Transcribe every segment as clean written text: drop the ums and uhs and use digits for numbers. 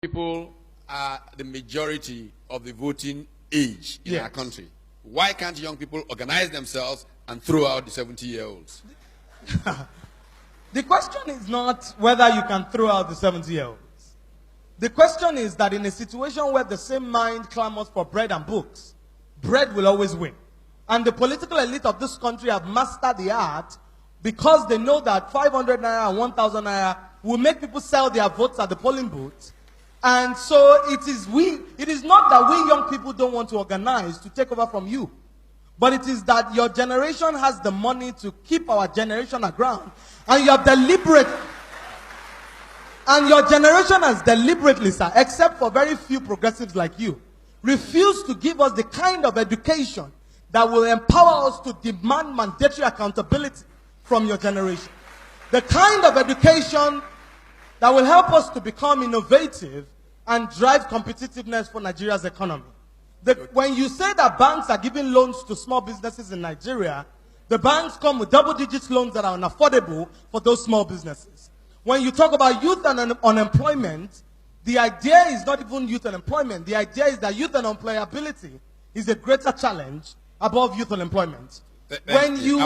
People are the majority of the voting age in our country. Why can't young people organize themselves and throw out the 70-year-olds? The question is not whether you can throw out the 70-year-olds. The question is that in a situation where the same mind clamors for bread and books, bread will always win. And the political elite of this country have mastered the art because they know that 500 naira and 1,000 naira will make people sell their votes at the polling booth. And so it is not that we young people don't want to organize to take over from you. But it is that your generation has the money to keep our generation aground. And you have your generation has deliberately, sir, except for very few progressives like you, refused to give us the kind of education that will empower us to demand mandatory accountability from your generation. The kind of education that will help us to become innovative and drive competitiveness for Nigeria's economy. When you say that banks are giving loans to small businesses in Nigeria, the banks come with double-digit loans that are unaffordable for those small businesses. When you talk about youth and unemployment, the idea is not even youth unemployment. The idea is that youth unemployability is a greater challenge above youth unemployment. When you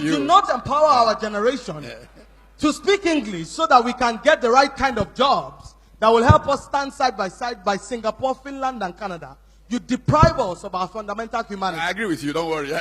do not empower our generation to speak English so that we can get the right kind of jobs that will help us stand side by Singapore, Finland, and Canada, you deprive us of our fundamental humanity. I agree with you, don't worry.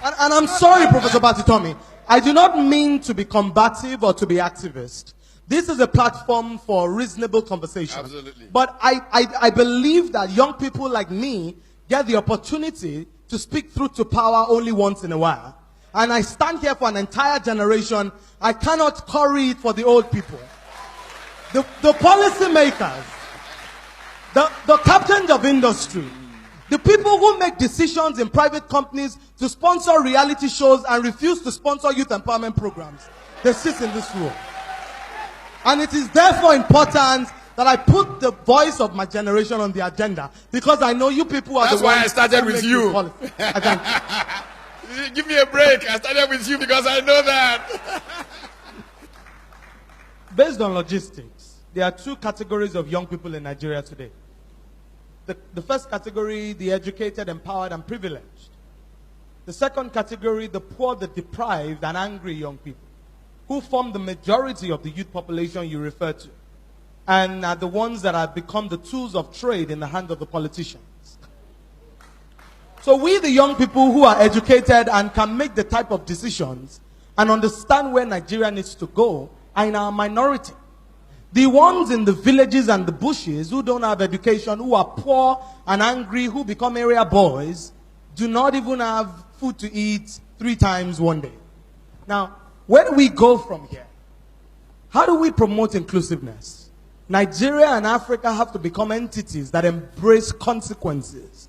And I'm sorry, Professor Batitomi, I do not mean to be combative or to be activist. This is a platform for reasonable conversation. Absolutely. But I believe that young people like me get the opportunity to speak truth to power only once in a while. And I stand here for an entire generation. I cannot curry it for the old people. The policy makers, the captains of industry, the people who make decisions in private companies to sponsor reality shows and refuse to sponsor youth empowerment programs, they sit in this room. And it is therefore important that I put the voice of my generation on the agenda, because I know you people are That's the ones. why I started with you. Give me a break. I started with you because I know that. Based on logistics, there are two categories of young people in Nigeria today. The first category, the educated, empowered, and privileged. The second category, the poor, the deprived, and angry young people, who form the majority of the youth population you refer to, and are the ones that have become the tools of trade in the hands of the politicians. So we, the young people who are educated and can make the type of decisions and understand where Nigeria needs to go, are in our minority. The ones in the villages and the bushes who don't have education, who are poor and angry, who become area boys, do not even have food to eat 3 times one day. Now, where do we go from here? How do we promote inclusiveness? Nigeria and Africa have to become entities that embrace consequences.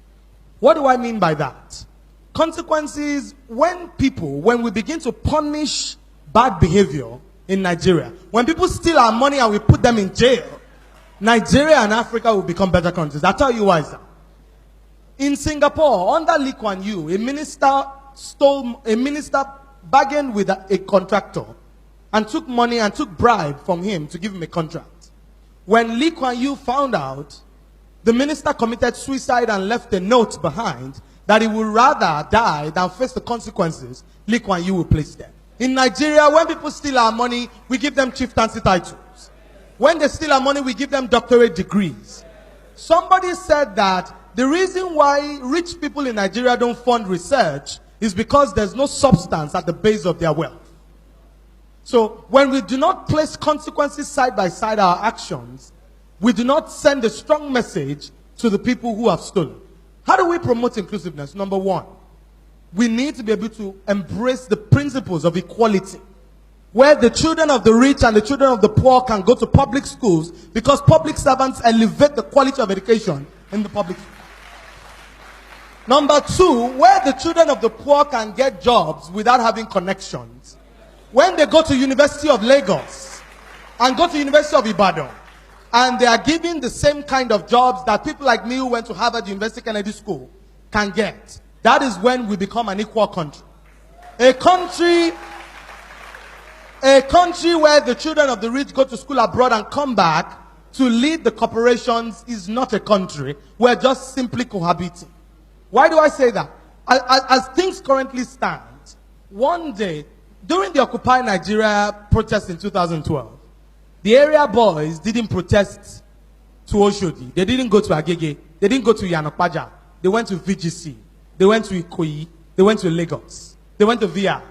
What do I mean by that? Consequences, when we begin to punish bad behavior in Nigeria, when people steal our money and we put them in jail, Nigeria and Africa will become better countries. I'll tell you why, sir. In Singapore, under Lee Kuan Yew, a minister bargained with a contractor and took money and took bribe from him to give him a contract. When Lee Kuan Yew found out, the minister committed suicide and left a note behind that he would rather die than face the consequences Lee Kuan Yew will place them. In Nigeria, when people steal our money, we give them chieftaincy titles. When they steal our money, we give them doctorate degrees. Somebody said that the reason why rich people in Nigeria don't fund research is because there's no substance at the base of their wealth. So when we do not place consequences side by side our actions, we do not send a strong message to the people who have stolen. How do we promote inclusiveness? Number one, we need to be able to embrace the principles of equality, where the children of the rich and the children of the poor can go to public schools because public servants elevate the quality of education in the public schools. Number two, where the children of the poor can get jobs without having connections. When they go to University of Lagos and go to University of Ibadan, and they are given the same kind of jobs that people like me who went to Harvard University Kennedy School can get. That is when we become an equal country. A country where the children of the rich go to school abroad and come back to lead the corporations is not a country. We're just simply cohabiting. Why do I say that? As things currently stand, one day, during the Occupy Nigeria protest in 2012, the area boys didn't protest to Oshodi. They didn't go to Agege. They didn't go to Yanokpaja. They went to VGC. They went to Ikoyi. They went to Lagos. They went to VIA.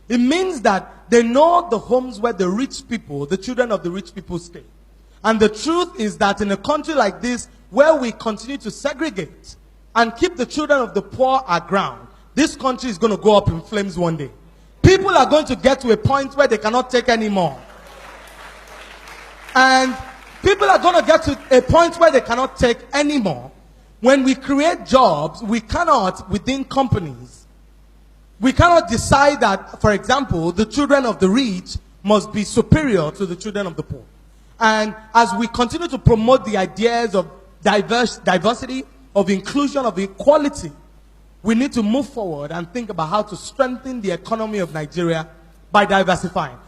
It means that they know the homes where the rich people, the children of the rich people stay. And the truth is that in a country like this, where we continue to segregate and keep the children of the poor aground, this country is going to go up in flames one day. People are going to get to a point where they cannot take anymore. And people are going to get to a point where they cannot take anymore. When we create jobs, we cannot, within companies, we cannot decide that, for example, the children of the rich must be superior to the children of the poor. And as we continue to promote the ideas of diversity, of inclusion, of equality, we need to move forward and think about how to strengthen the economy of Nigeria by diversifying.